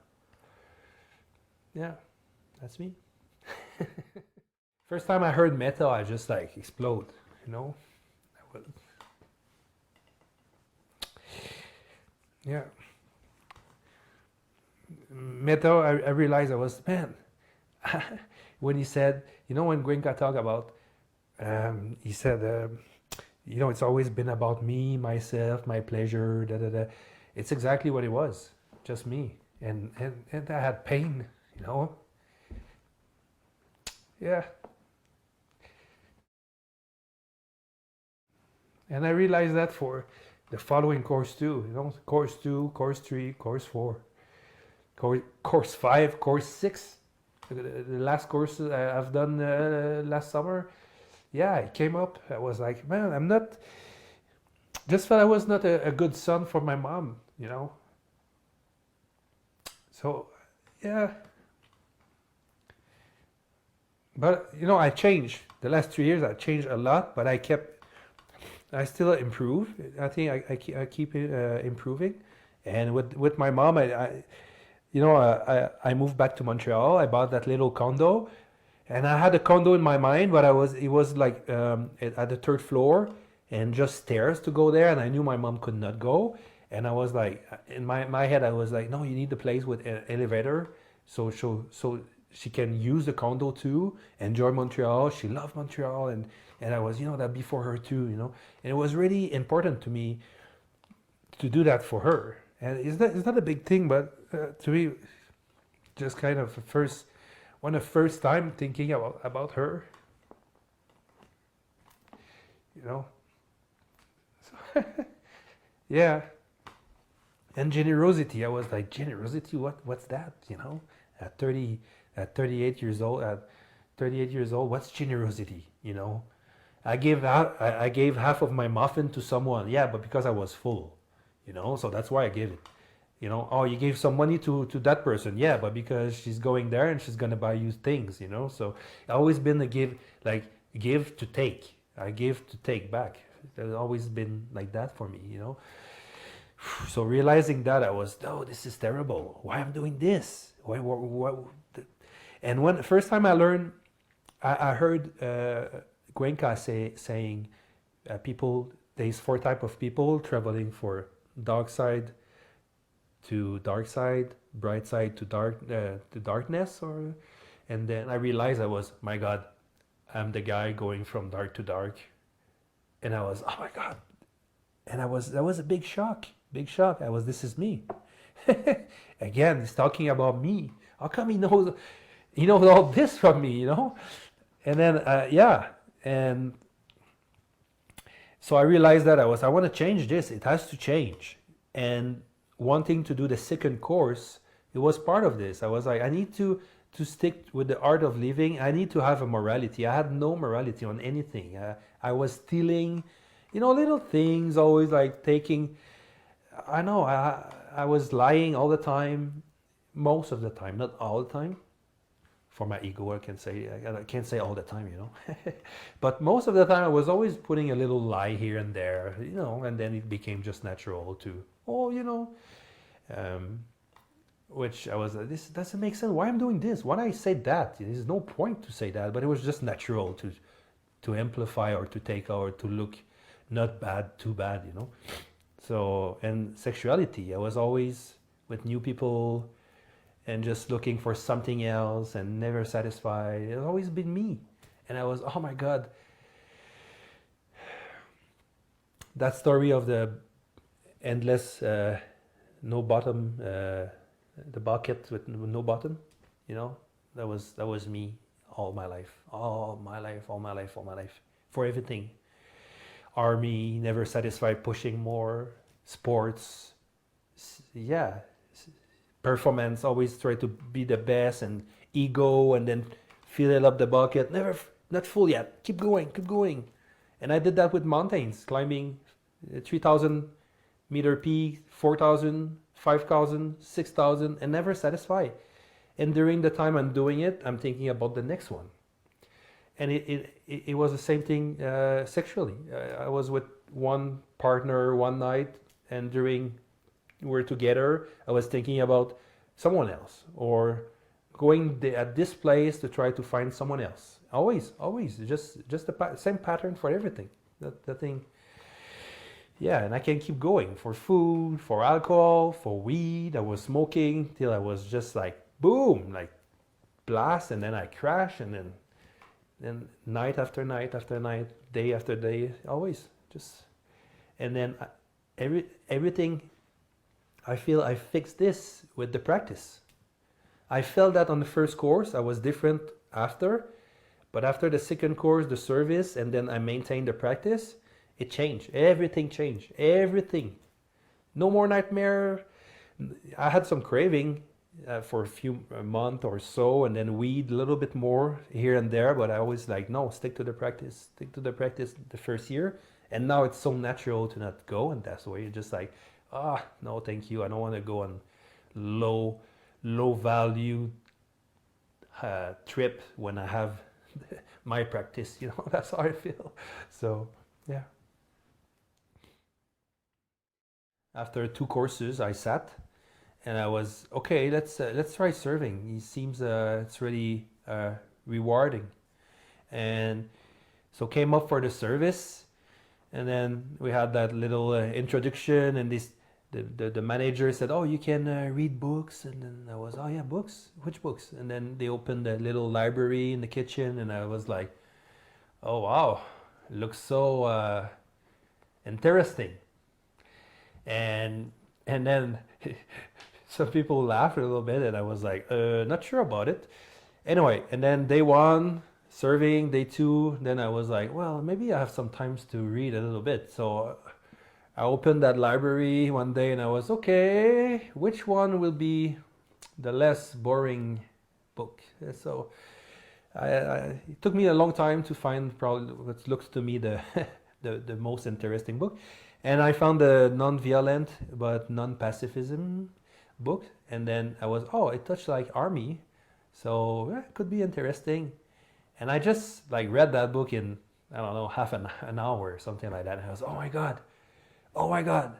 Yeah, that's me. First time I heard metta, I just like explode, Yeah. Metta, I realized I was, man, when he said, when Gwenka talked about, he said, it's always been about me, myself, my pleasure, da da da. It's exactly what it was, just me. And I had pain, Yeah. And I realized that for the following course too, course 2, course 3, course 4, course 5, course 6. The last course I've done last summer, yeah, it came up. I was like, man, just felt I was not a good son for my mom, So, yeah. But, I changed. The last 3 years I changed a lot, but I still improve. I think I keep improving. And with my mom, I moved back to Montreal. I bought that little condo, and I had a condo in my mind, but it was like at the third floor and just stairs to go there, and I knew my mom could not go. And I was like, in my head, I was like, no, you need the place with an elevator, so she can use the condo too, enjoy Montreal. She loved Montreal, and I was, that be for her too, And it was really important to me to do that for her. And it's not a big thing, but to me, just kind of first, when the first time thinking about her, you know. So yeah. And generosity, I was like, generosity, what's that, you know? At 30, at 38 years old, what's generosity, you know? I gave half of my muffin to someone, yeah, but because I was full, you know, so that's why I gave it. You know, oh, you gave some money to that person, yeah, but because she's going there and she's gonna buy you things, you know. So I always been a give to take. I give to take back. It's always been like that for me, you know. So realizing that, I was, oh, this is terrible. Why I'm doing this? Why? And when the first time I learned, I heard Cuenca saying people, there's 4 type of people traveling for dark side to dark side, bright side to darkness, and then I realized my God, I'm the guy going from dark to dark, and I was, oh my God, and that was a big shock. This is me. Again, he's talking about me. How come he knows all this from me, you know? And then and so I realized that I want to change this. It has to change. And wanting to do the second course, it was part of this. I was like, I need to stick with the art of living. I need to have a morality. I had no morality on anything. I was stealing, little things, always like taking. I know I was lying all the time, most of the time, not all the time. For my ego, I can't say all the time, but most of the time I was always putting a little lie here and there, and then it became just natural to, which I was, this doesn't make sense. Why I'm doing this? Why I say that? There's no point to say that, but it was just natural to amplify or to take or to look not bad, too bad, So, and sexuality, I was always with new people and just looking for something else and never satisfied. It's always been me. And I was, oh my God. That story of the endless, no bottom, the bucket with no bottom, that was me all my life, for everything. Army, never satisfied, pushing more, sports, performance, always try to be the best, and ego, and then fill up the bucket, never, not full yet, keep going. And I did that with mountains, climbing 3,000 meter peak, 4,000, 5,000, 6,000, and never satisfied. And during the time I'm doing it, I'm thinking about the next one. And it was the same thing sexually. I was with one partner one night, and during we're together, I was thinking about someone else, or going at this place to try to find someone else. Always, just the same pattern for everything. That thing. Yeah, and I can keep going for food, for alcohol, for weed. I was smoking till I was just like boom, like blast, and then I crash, and then night after night after night, day after day, always just, and then everything. I feel I fixed this with the practice. I felt that on the first course I was different after, but after the second course, the service, and then I maintained the practice, it changed. Everything changed. Everything. No more nightmare. I had some craving for a few months or so, and then weed a little bit more here and there, but I always like, no, stick to the practice the first year. And now it's so natural to not go, and that's why you're just like, no, thank you. I don't want to go on low value trip when I have my practice. That's how I feel. So, yeah. After 2 courses, I sat, and I was okay. Let's try serving. It seems it's really rewarding, and so came up for the service. And then we had that little introduction, and the manager said, "Oh, you can read books." And then I was, "Oh yeah, books? Which books?" And then they opened a little library in the kitchen, and I was like, "Oh wow, it looks so interesting." And then some people laughed a little bit, and I was like, "Not sure about it." Anyway, and then day one, serving, day two, then I was like, well, maybe I have some time to read a little bit. So I opened that library one day and I was, okay, which one will be the less boring book? So it took me a long time to find probably what looks to me the, the most interesting book. And I found the non-violent but non-pacifism book. And then I was, oh, it touched like army. So it could be interesting. And I just like read that book in, I don't know, half an hour or something like that. And I was, oh my God,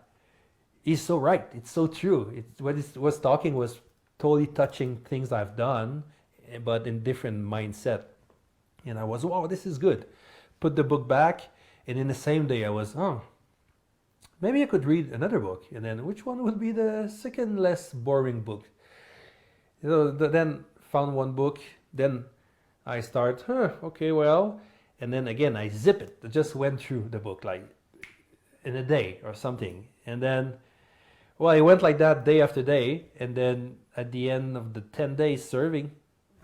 he's so right. It's so true. What he was talking was totally touching things I've done, but in different mindset. And I was, wow, this is good. Put the book back, and in the same day I was, oh, maybe I could read another book. And then which one would be the second less boring book? So then found one book, then I start, okay, well, and then again I zip it. I just went through the book like in a day or something. And then, well, it went like that day after day. And then at the end of the 10 days serving,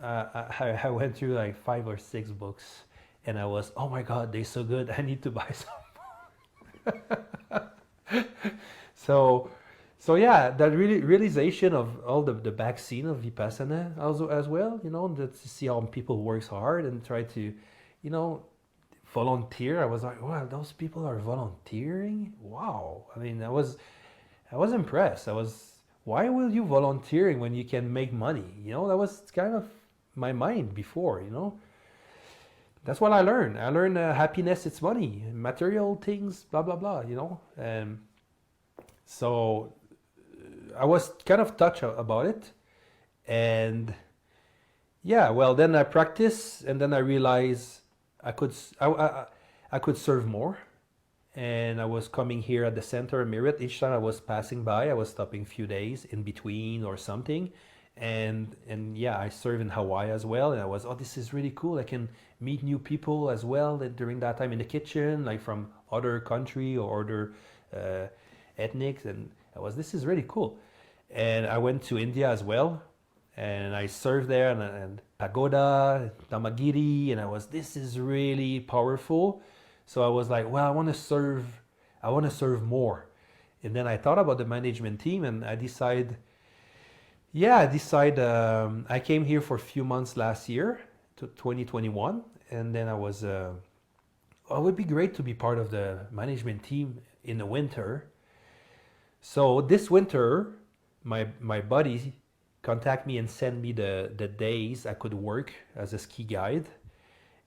I went through like 5 or 6 books. And I was, oh my God, they're so good. I need to buy some. So yeah, that really realization of all the back scene of Vipassana also as well, to see how people work hard and try to, volunteer. I was like, wow, those people are volunteering. Wow. I mean, I was impressed. Why will you volunteering when you can make money? That was kind of my mind before. That's what I learned. I learned happiness, it's money, material things, blah blah blah. So I was kind of touched about it, and yeah, well, then I practiced, and then I realized I could serve more, and I was coming here at the center of Merit. Each time I was passing by, I was stopping a few days in between or something, and yeah, I serve in Hawaii as well, and I was, oh, this is really cool. I can meet new people as well during that time in the kitchen, like from other country or other ethnics, and this is really cool. And I went to India as well, and I served there, and pagoda, Tamagiri, and this is really powerful. So I was like, well, I want to serve more. And then I thought about the management team, and I came here for a few months last year, to 2021, and then I was, it would be great to be part of the management team in the winter. So this winter, my buddy contact me and send me the days I could work as a ski guide.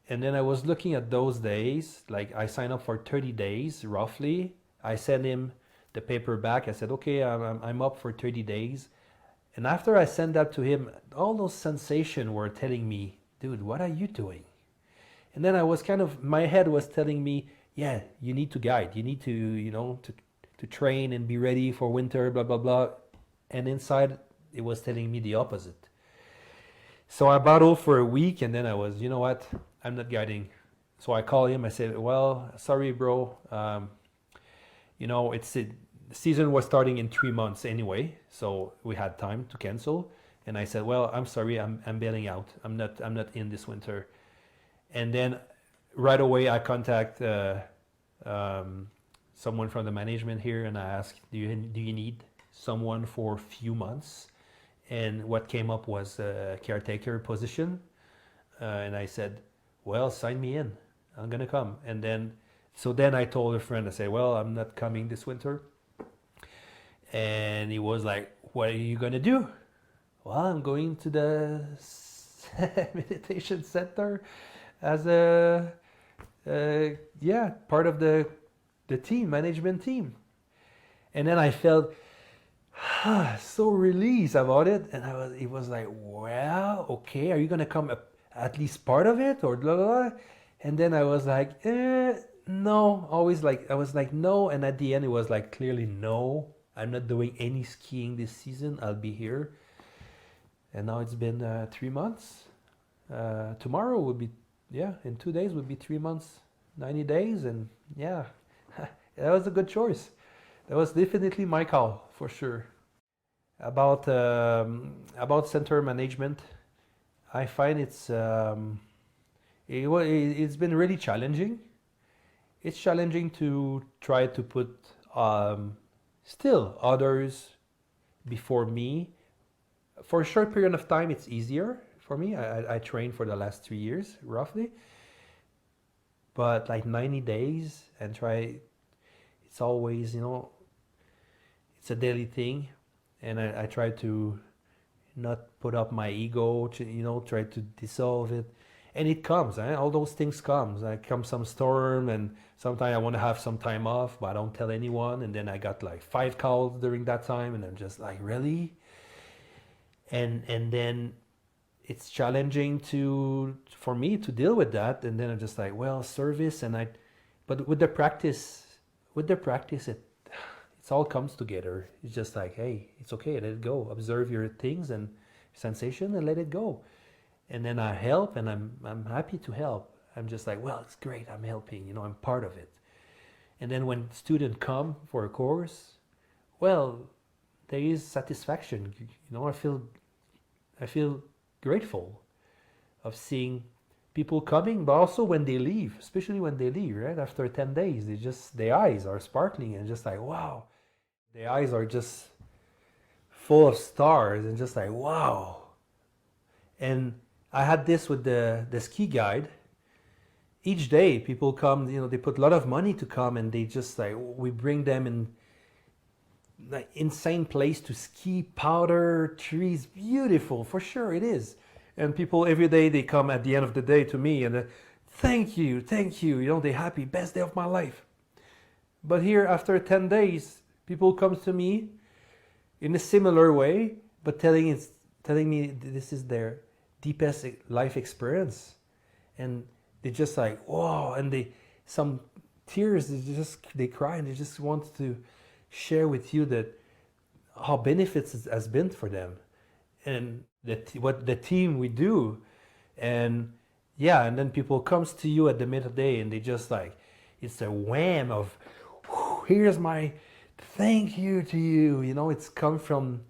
And then I was looking at those days, like I signed up for 30 days roughly. I sent him the paper back. I said, okay, I'm up for 30 days. And after I sent that to him, all those sensations were telling me, dude, what are you doing? And then I was my head was telling me, yeah, you need to guide. You need to, to train and be ready for winter, blah, blah, blah. And inside, it was telling me the opposite. So I battled for a week, and then I was, you know what, I'm not guiding. So I called him. I said, well, sorry, bro. The season was starting in 3 months anyway, so we had time to cancel. And I said, well, I'm sorry, I'm bailing out. I'm not in this winter. And then right away I contact someone from the management here, and I asked, do you need someone for a few months? And what came up was a caretaker position. And I said, well, sign me in. I'm going to come. And then I told a friend, I said, well, I'm not coming this winter. And he was like, what are you going to do? Well, I'm going to the meditation center as part of the team, management team. And then I felt so released about it, and it was like, well, okay, are you gonna come at least part of it, or blah, blah, blah? And then I was like, no, I was like, no, and at the end it was like clearly no, I'm not doing any skiing this season, I'll be here. And now it's been 3 months. Tomorrow will be, in 2 days will be 3 months, 90 days, and yeah, that was a good choice. That was definitely my call, for sure. About center management, I find it's been really challenging. It's challenging to try to put still others before me. For a short period of time, it's easier for me. I trained for the last 3 years, roughly. But like 90 days and try, it's always, it's a daily thing. And I try to not put up my ego, try to dissolve it. And it comes, all those things comes. Comes some storm, and sometimes I want to have some time off, but I don't tell anyone. And then I got like 5 calls during that time, and I'm just like, really? And then it's challenging for me to deal with that. And then I'm just like, well, service, but with the practice, it all comes together. It's just like, hey, it's okay, let it go. Observe your things and sensation and let it go. And then I help, and I'm happy to help. I'm just like, well, it's great, I'm helping, I'm part of it. And then when students come for a course, well, there is satisfaction. I feel grateful of seeing people coming, but also when they leave, especially when they leave, right? After 10 days, their eyes are sparkling and just like, wow. Their eyes are just full of stars and just like, wow. And I had this with the ski guide. Each day people come, they put a lot of money to come, and they just like, we bring them in like insane place to ski, powder, trees, beautiful, for sure it is. And people every day, they come at the end of the day to me and thank you, they're happy, best day of my life. But here after 10 days, people come to me in a similar way, but telling me this is their deepest life experience, and they just like, whoa, and some tears, they cry, and they just want to share with you that how benefits it has been for them, and what the team we do. And yeah, and then people comes to you at the middle of the day, and they just like, it's a wham of, here's my thank you to you. It's come from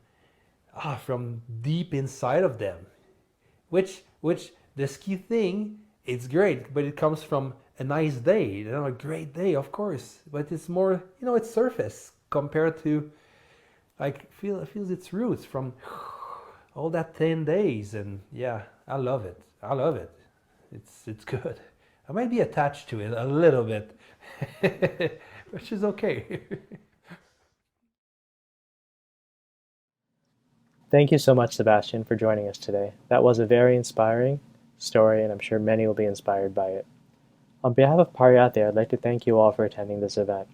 deep inside of them, which the ski thing, it's great, but it comes from a nice day, a great day, of course, but it's more, it's surface compared to, like, feels its roots from all that 10 days. And yeah, I love it. It's good. I might be attached to it a little bit, which is okay. Thank you so much, Sébastian, for joining us today. That was a very inspiring story, and I'm sure many will be inspired by it. On behalf of Pariyatti, I'd like to thank you all for attending this event.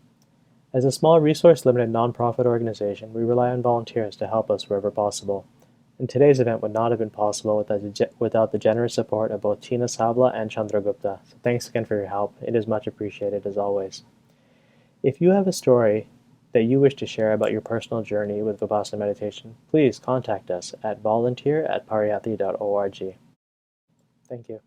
As a small resource-limited nonprofit organization, we rely on volunteers to help us wherever possible. And today's event would not have been possible without the generous support of both Tina Sabla and Chandragupta. So thanks again for your help. It is much appreciated, as always. If you have a story that you wish to share about your personal journey with Vipassana meditation, please contact us at volunteer@pariyatti.org. Thank you.